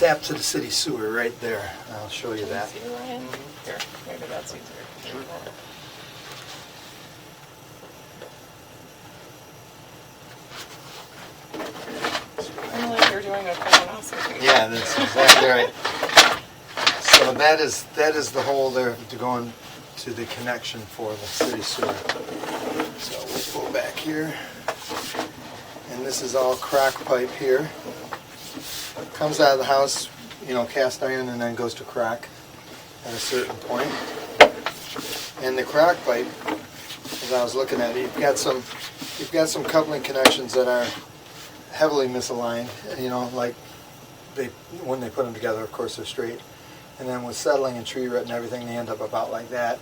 tap to the city sewer right there. I'll show you that. See, Ryan? Here, maybe that's easier. I'm like you're doing a colonoscopy. Yeah, that's exactly right. So that is the hole there to go in to the connection for the city sewer. So we'll go back here, and this is all crack pipe here. Comes out of the house, you know, cast iron, and then goes to crack at a certain point. And the crack pipe, as I was looking at it, you've got some coupling connections that are heavily misaligned. You know, like when they put them together, of course they're straight. And then with settling and tree root and everything, they end up about like that.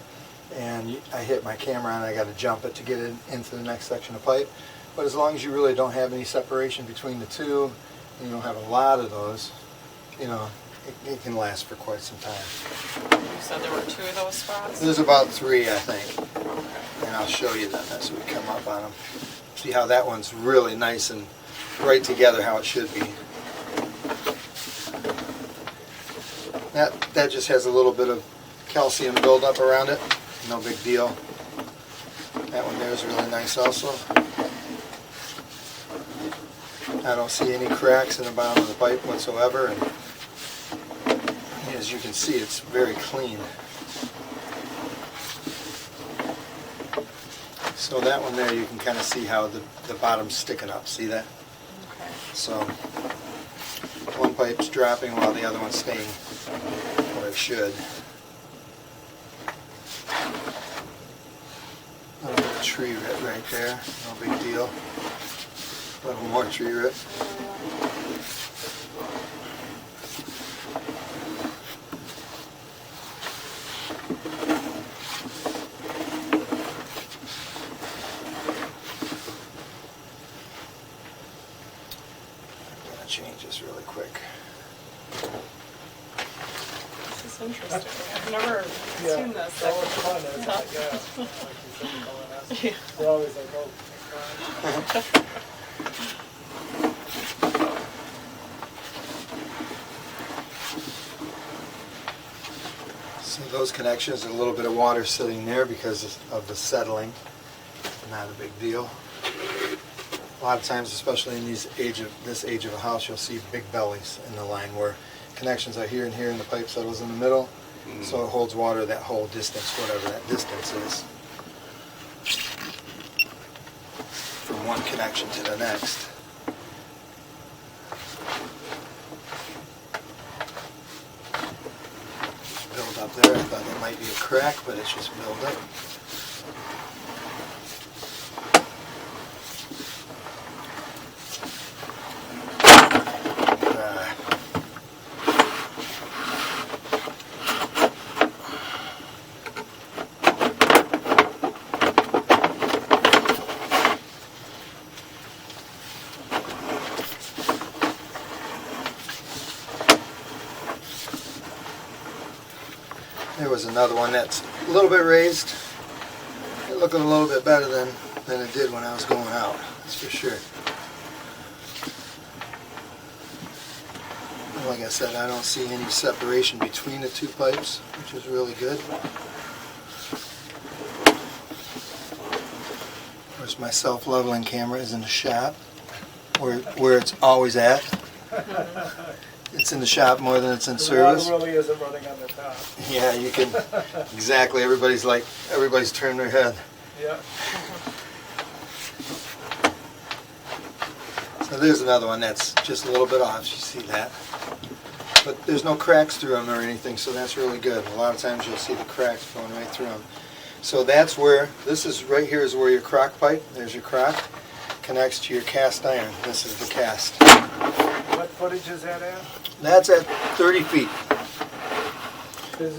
And I hit my camera and I got to jump it to get it into the next section of pipe. But as long as you really don't have any separation between the two, and you don't have a lot of those, you know, it can last for quite some time. You said there were 2 of those spots? There's about 3, I think. And I'll show you them as we come up on them. See how that one's really nice and right together how it should be. That just has a little bit of calcium buildup around it. No big deal. That one there is really nice also. I don't see any cracks in the bottom of the pipe whatsoever, and as you can see, it's very clean. So that one there, you can kind of see how the bottom's sticking up. See that? Okay. So one pipe's dropping while the other one's staying where it should. A little bit of tree root right there, no big deal. A little more tree root. I'm gonna change this really quick. This is interesting. I've never seen this. That was fun, isn't it? Yeah. Like you said, colonoscopy. Yeah. We're always like, oh, thank God. So those connections, a little bit of water sitting there because of the settling. Not a big deal. A lot of times, especially in this age of a house, you'll see big bellies in the line where connections are here and here and the pipe settles in the middle. So it holds water that whole distance, whatever that distance is, from one connection to the next. Build up there. I thought there might be a crack, but it's just built up. There was another one that's a little bit raised. It's looking a little bit better than it did when I was going out, that's for sure. Like I said, I don't see any separation between the two pipes, which is really good. Of course, my self-leveling camera is in the shop, where it's always at. It's in the shop more than it's in service. The water really isn't running on the top. Yeah, you can, exactly, everybody's turned their head. Yeah. So there's another one that's just a little bit off, you see that. But there's no cracks through them or anything, so that's really good. A lot of times you'll see the cracks going right through them. So that's where, this is right here is where your crock pipe, there's your crock, connects to your cast iron. This is the cast. What footage is that at? That's at 30 feet. Does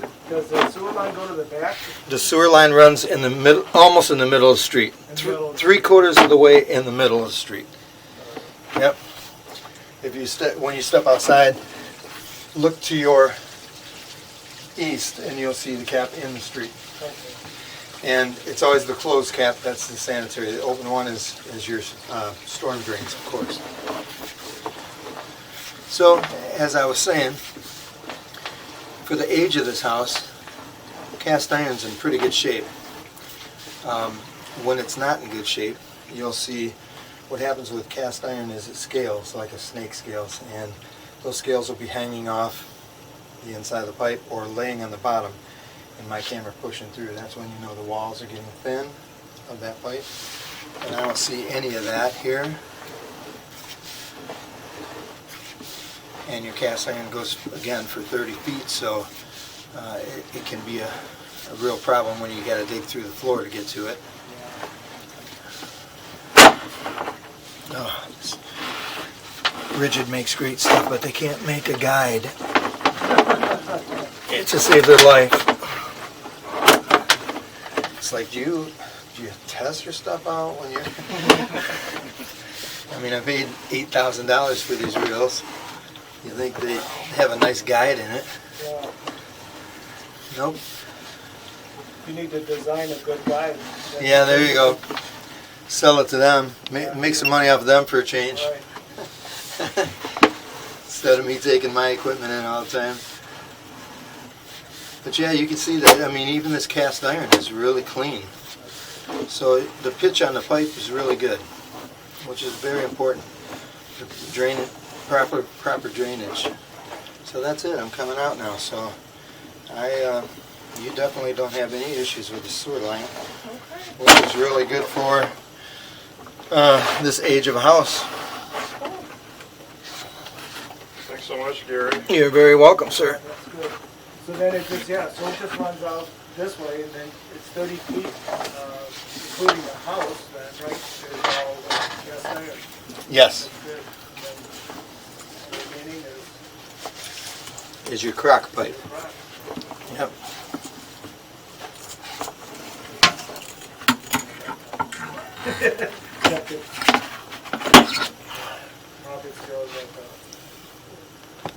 the sewer line go to the back? The sewer line runs in the middle, almost in the middle of the street. Three-quarters of the way in the middle of the street. Yep. If you when you step outside, look to your east and you'll see the cap in the street. Okay. And it's always the closed cap, that's the sanitary. The open one is your storm drains, of course. So, as I was saying, for the age of this house, cast iron's in pretty good shape. When it's not in good shape, you'll see what happens with cast iron is it scales like a snake scales, and those scales will be hanging off the inside of the pipe or laying on the bottom, and my camera pushing through. That's when you know the walls are getting thin of that pipe. And I don't see any of that here. And your cast iron goes again for 30 feet, so it can be a real problem when you got to dig through the floor to get to it. Oh, Rigid makes great stuff, but they can't make a guide to save their life. It's like, do you test your stuff out when you're... I mean, I paid $8,000 for these reels. You think they have a nice guide in it? Yeah. Nope. You need to design a good guide. Yeah, there you go. Sell it to them. Make some money off of them for a change. Right. Instead of me taking my equipment in all the time. But yeah, you can see that, I mean, even this cast iron is really clean. So the pitch on the pipe is really good, which is very important. Drain it, proper drainage. So that's it, I'm coming out now. So you definitely don't have any issues with the sewer line, which is really good for this age of a house. Thanks so much, Gary. You're very welcome, sir. That's good. So then it just, yeah, so it just runs out this way, and then it's 30 feet, including the house, then, right? There's all the cast iron. Yes. That's good. And then the remaining Is your crock pipe. is rock. Yep. Check it.